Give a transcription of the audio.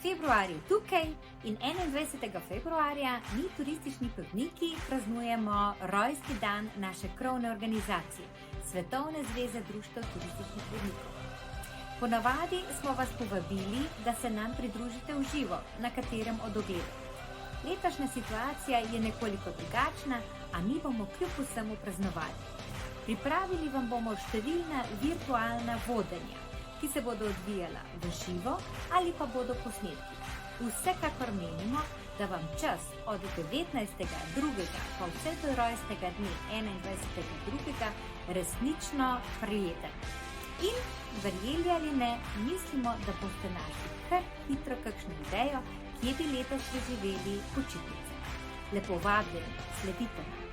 Februar je tukaj in 21. februarja mi turistični potniki praznujemo rojstni dan naše krovne organizacije, Svetovne zveze društev turističnih vodnikov. Ponavadi smo vas povabili, da se nam pridružite v živo, na katerem od ogledov. Letošnja situacija je nekoliko drugačna, a mi bomo kljub vsemu praznovali. Pripravili vam bomo številna virtualna vodenja, ki se bodo odvijala v živo ali pa bodo posnetki. Vsekakor menimo, da vam čas od 19.2. pa vse do rojstnega dne 21.2. resnično prijeten. In, verjeli ali ne, mislimo, da boste našli kar hitro kakšno idejo, kje bi letos preživeli počitnice. Lepo vabljeni, sledite nam.